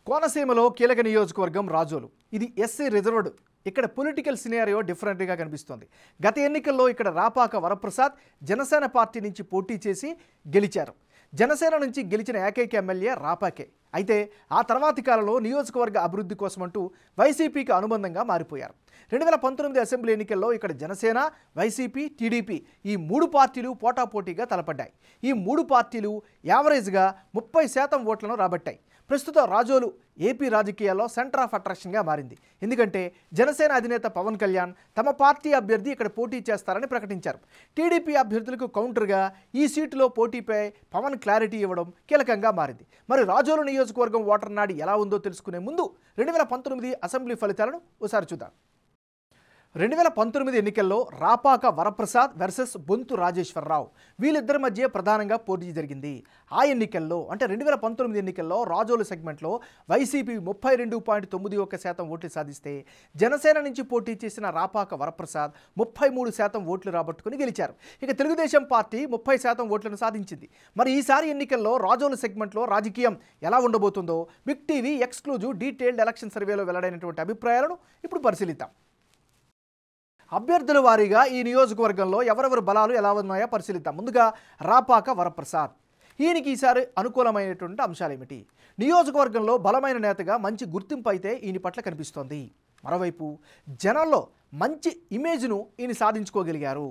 కోనసీమలో కీలక నియోజకవర్గం రాజోలు. ఇది ఎస్సీ రిజర్వ్డ్. ఇక్కడ పొలిటికల్ సినారియో డిఫరెంట్గా కనిపిస్తోంది. గత ఎన్నికల్లో ఇక్కడ రాపాక వరప్రసాద్ జనసేన పార్టీ నుంచి పోటీ చేసి గెలిచారు. జనసేన నుంచి గెలిచిన ఏకైక ఎమ్మెల్యే రాపాకే. అయితే ఆ తర్వాతి కాలంలో నియోజకవర్గ అభివృద్ధి కోసమంటూ వైసీపీకి అనుబంధంగా మారిపోయారు. 2019 అసెంబ్లీ ఎన్నికల్లో ఇక్కడ జనసేన, వైసీపీ, టీడీపీ ఈ మూడు పార్టీలు పోటాపోటీగా తలపడ్డాయి. ఈ మూడు పార్టీలు యావరేజ్గా 30% ఓట్లను రాబట్టాయి. ప్రస్తుతం రాజోలు ఏపీ రాజకీయాల్లో సెంటర్ ఆఫ్ అట్రాక్షన్గా మారింది. ఎందుకంటే జనసేన అధినేత పవన్ కళ్యాణ్ తమ పార్టీ అభ్యర్థి ఇక్కడ పోటీ చేస్తారని ప్రకటించారు. టీడీపీ అభ్యర్థులకు కౌంటర్గా ఈ సీటులో పోటీపై పవన్ క్లారిటీ ఇవ్వడం కీలకంగా మారింది. మరి రాజోలు నియోజకవర్గం ఓటర్ నాడి ఎలా ఉందో తెలుసుకునే ముందు 2019 అసెంబ్లీ ఫలితాలను ఒకసారి చూద్దాం. 2019 ఎన్నికల్లో రాపాక వరప్రసాద్ వర్సెస్ బొంతు రాజేశ్వరరావు వీళ్ళిద్దరి మధ్య ప్రధానంగా పోటీ జరిగింది. ఆ ఎన్నికల్లో అంటే 2019 ఎన్నికల్లో రాజోలు సెగ్మెంట్లో వైసీపీ 32.91% ఓట్లు సాధిస్తే జనసేన నుంచి పోటీ చేసిన రాపాక వరప్రసాద్ 33% ఓట్లు రాబట్టుకుని గెలిచారు. ఇక తెలుగుదేశం పార్టీ 30% ఓట్లను సాధించింది. మరి ఈసారి ఎన్నికల్లో రాజోలు సెగ్మెంట్లో రాజకీయం ఎలా ఉండబోతుందో big TV exclusive detailed election సర్వేలో వెల్లడైనటువంటి అభిప్రాయాలను ఇప్పుడు పరిశీలిద్దాం. అభ్యర్థుల వారీగా ఈ నియోజకవర్గంలో ఎవరెవరి బలాలు ఎలా ఉన్నాయో పరిశీలిద్దాం. ముందుగా రాపాక వరప్రసాద్. ఈయనకి ఈసారి అనుకూలమైనటువంటి అంశాలు ఏమిటి? నియోజకవర్గంలో బలమైన నేతగా మంచి గుర్తింపు అయితే ఈయన పట్ల కనిపిస్తోంది. మరోవైపు జనంలో మంచి ఇమేజ్ను ఈయన సాధించుకోగలిగారు.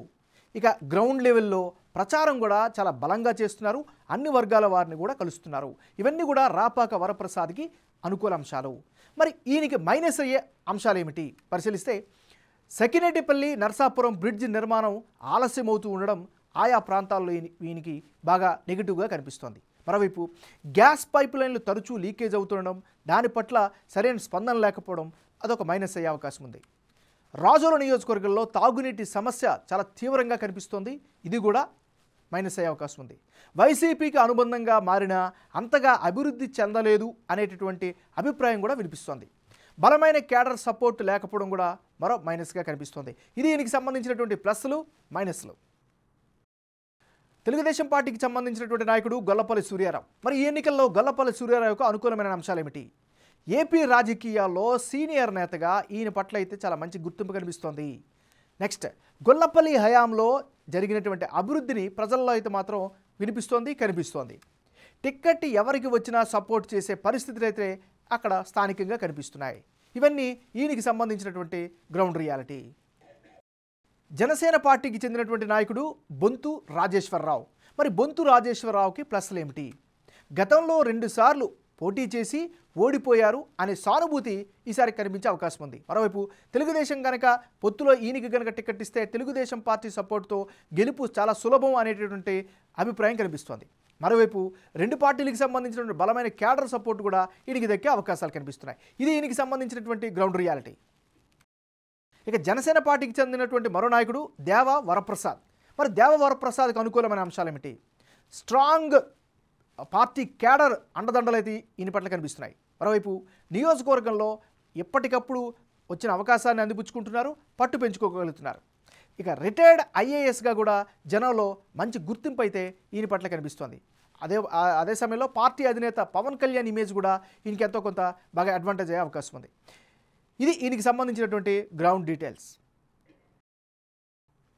ఇక గ్రౌండ్ లెవెల్లో ప్రచారం కూడా చాలా బలంగా చేస్తున్నారు. అన్ని వర్గాల వారిని కూడా కలుస్తున్నారు. ఇవన్నీ కూడా రాపాక వరప్రసాద్కి అనుకూల అంశాలు. మరి ఈయనకి మైనస్ అయ్యే అంశాలు ఏమిటి పరిశీలిస్తే సకినేటిపల్లి నర్సాపురం బ్రిడ్జ్ నిర్మాణం ఆలస్యమవుతూ ఉండడం ఆయా ప్రాంతాల్లో ఈయనకి బాగా నెగిటివ్గా కనిపిస్తోంది. మరోవైపు గ్యాస్ పైప్ లైన్లు తరచూ లీకేజ్ అవుతుండడం, దాని పట్ల సరైన స్పందన లేకపోవడం అదొక మైనస్ అయ్యే అవకాశం ఉంది. రాజోలు నియోజకవర్గంలో తాగునీటి సమస్య చాలా తీవ్రంగా కనిపిస్తోంది. ఇది కూడా మైనస్ అయ్యే అవకాశం ఉంది. వైసీపీకి అనుబంధంగా మారినా అంతగా అభివృద్ధి చెందలేదు అనేటటువంటి అభిప్రాయం కూడా వినిపిస్తోంది. బలమైన క్యాడర్ సపోర్ట్ లేకపోవడం కూడా మరో మైనస్గా కనిపిస్తోంది. ఇది దీనికి సంబంధించినటువంటి ప్లస్లు మైనస్లు. తెలుగుదేశం పార్టీకి సంబంధించినటువంటి నాయకుడు గొల్లపల్లి సూర్యారావు. మరి ఈ ఎన్నికల్లో గొల్లపల్లి సూర్యారావుకు అనుకూలమైన అంశాలు ఏమిటి? ఏపీ రాజకీయాల్లో సీనియర్ నేతగా ఈయన పట్ల అయితే చాలా మంచి గుర్తింపు కనిపిస్తోంది. నెక్స్ట్ గొల్లపల్లి హయాంలో జరిగినటువంటి అభివృద్ధిని ప్రజల్లో అయితే మాత్రం వినిపిస్తోంది, కనిపిస్తోంది. టిక్కెట్ ఎవరికి వచ్చినా సపోర్ట్ చేసే పరిస్థితులు అయితే అక్కడ స్థానికంగా కనిపిస్తున్నాయి. ఇవన్నీ ఈయనకి సంబంధించినటువంటి గ్రౌండ్ రియాలిటీ. జనసేన పార్టీకి చెందినటువంటి నాయకుడు బొంతు రాజేశ్వరరావు. మరి బొంతు రాజేశ్వరరావుకి ప్లస్లు ఏమిటి? గతంలో 2 సార్లు పోటీ చేసి ఓడిపోయారు అనే సానుభూతి ఈసారి కనిపించే అవకాశం ఉంది. మరోవైపు తెలుగుదేశం కనుక పొత్తులో ఈయనకి కనుక టికెట్ ఇస్తే తెలుగుదేశం పార్టీ సపోర్ట్తో గెలుపు చాలా సులభం అనేటటువంటి అభిప్రాయం కనిపిస్తోంది. మరోవైపు 2 పార్టీలకు సంబంధించినటువంటి బలమైన క్యాడర్ సపోర్ట్ కూడా ఈయనకి దక్కే అవకాశాలు కనిపిస్తున్నాయి. ఇది ఈయనకి సంబంధించినటువంటి గ్రౌండ్ రియాలిటీ. ఇక జనసేన పార్టీకి చెందినటువంటి మరో నాయకుడు దేవ వరప్రసాద్. మరి దేవ వరప్రసాద్కి అనుకూలమైన అంశాలు ఏమిటి? స్ట్రాంగ్ పార్టీ క్యాడర్ అండదండలైతే ఈయన పట్ల కనిపిస్తున్నాయి. మరోవైపు నియోజకవర్గంలో ఎప్పటికప్పుడు వచ్చిన అవకాశాన్ని అందిపుచ్చుకుంటున్నారు, పట్టు పెంచుకోగలుగుతున్నారు. ఇక రిటైర్డ్ ఐఏఎస్గా కూడా జనంలో మంచి గుర్తింపు అయితే ఈయన పట్ల కనిపిస్తోంది. అదే సమయంలో పార్టీ అధినేత పవన్ కళ్యాణ్ ఇమేజ్ కూడా ఈయనకి ఎంతో కొంత బాగా అడ్వాంటేజ్ అయ్యే అవకాశం ఉంది. ఇది ఈయనకి సంబంధించినటువంటి గ్రౌండ్ డీటెయిల్స్.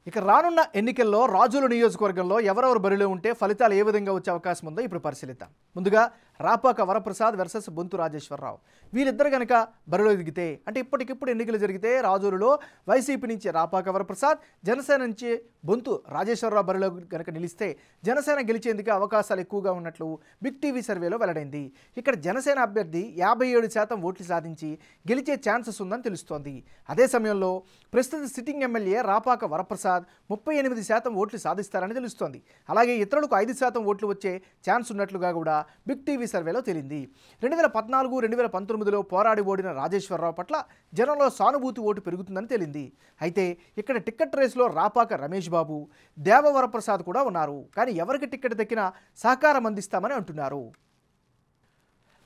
ఇక రానున్న ఎన్నికల్లో రాజోలు నియోజకవర్గంలో ఎవరెవరు బరిలో ఉంటే ఫలితాలు ఏ విధంగా వచ్చే అవకాశం ఉందో ఇప్పుడు పరిశీలిద్దాం. ముందుగా రాపాక వరప్రసాద్ వర్సెస్ బొంతు రాజేశ్వరరావు. వీళ్ళిద్దరు కనుక బరిలో దిగితే అంటే ఇప్పటికిప్పుడు ఎన్నికలు జరిగితే రాజోలులో వైసీపీ నుంచి రాపాక వరప్రసాద్, జనసేన నుంచి బొంతు రాజేశ్వరరావు బరిలో కనుక నిలిస్తే జనసేన గెలిచేందుకు అవకాశాలు ఎక్కువగా ఉన్నట్లు బిగ్ టీవీ సర్వేలో వెల్లడైంది. ఇక్కడ జనసేన అభ్యర్థి 57% ఓట్లు సాధించి గెలిచే ఛాన్సెస్ ఉందని తెలుస్తోంది. అదే సమయంలో ప్రస్తుత సిట్టింగ్ ఎమ్మెల్యే రాపాక వరప్రసాద్ 38% ఓట్లు సాధిస్తారని తెలుస్తోంది. అలాగే ఇతరులకు 5% ఓట్లు వచ్చే ఛాన్స్ ఉన్నట్లుగా కూడా బిగ్ టీవీ సర్వేలో తేలింది. 2014, 2019లో పోరాడి ఓడిన రాజేశ్వరరావు పట్ల జనంలో సానుభూతి ఓటు పెరుగుతుందని తేలింది. అయితే ఇక్కడ టిక్కెట్ రేసులో రాపాక రమేష్ బాబు, దేవ వరప్రసాద్ కూడా ఉన్నారు. కానీ ఎవరికి టిక్కెట్ దక్కినా సహకారం అందిస్తామని అంటున్నారు.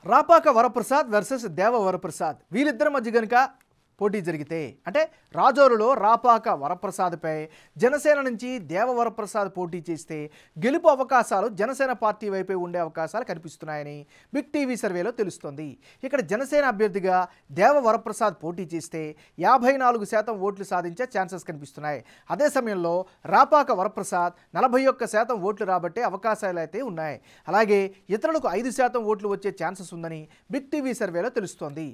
రాపాక వరప్రసాద్ వర్సెస్ దేవ వరప్రసాద్ వీళ్ళిద్దరి మధ్య కనుక పోటీ జరిగితే అంటే రాజోలులో రాపాక వరప్రసాద్పై జనసేన నుంచి దేవ వరప్రసాద్ పోటీ చేస్తే గెలుపు అవకాశాలు జనసేన పార్టీ వైపే ఉండే అవకాశాలు కనిపిస్తున్నాయని బిగ్ టీవీ సర్వేలో తెలుస్తోంది. ఇక్కడ జనసేన అభ్యర్థిగా దేవ వరప్రసాద్ పోటీ చేస్తే 54% ఓట్లు సాధించే ఛాన్సెస్ కనిపిస్తున్నాయి. అదే సమయంలో రాపాక వరప్రసాద్ 41% ఓట్లు రాబట్టే అవకాశాలు అయితే ఉన్నాయి. అలాగే ఇతరులకు 5% ఓట్లు వచ్చే ఛాన్సెస్ ఉందని బిగ్ టీవీ సర్వేలో తెలుస్తోంది.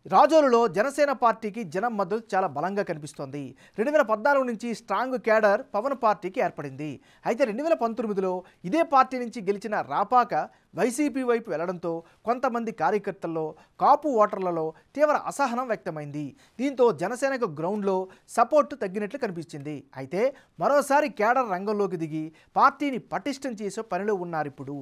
రాజోలులో జనసేన పార్టీకి జనం మద్దతు చాలా బలంగా కనిపిస్తోంది. 2014 నుంచి స్ట్రాంగ్ క్యాడర్ పవన్ పార్టీకి ఏర్పడింది. అయితే 2019లో ఇదే పార్టీ నుంచి గెలిచిన రాపాక వైసీపీ వైపు వెళ్లడంతో కొంతమంది కార్యకర్తల్లో కాపు ఓటర్లలో తీవ్ర అసహనం వ్యక్తమైంది. దీంతో జనసేనకు గ్రౌండ్లో సపోర్టు తగ్గినట్లు కనిపించింది. అయితే మరోసారి క్యాడర్ రంగంలోకి దిగి పార్టీని పటిష్టం చేసే పనిలో ఉన్నారిప్పుడు.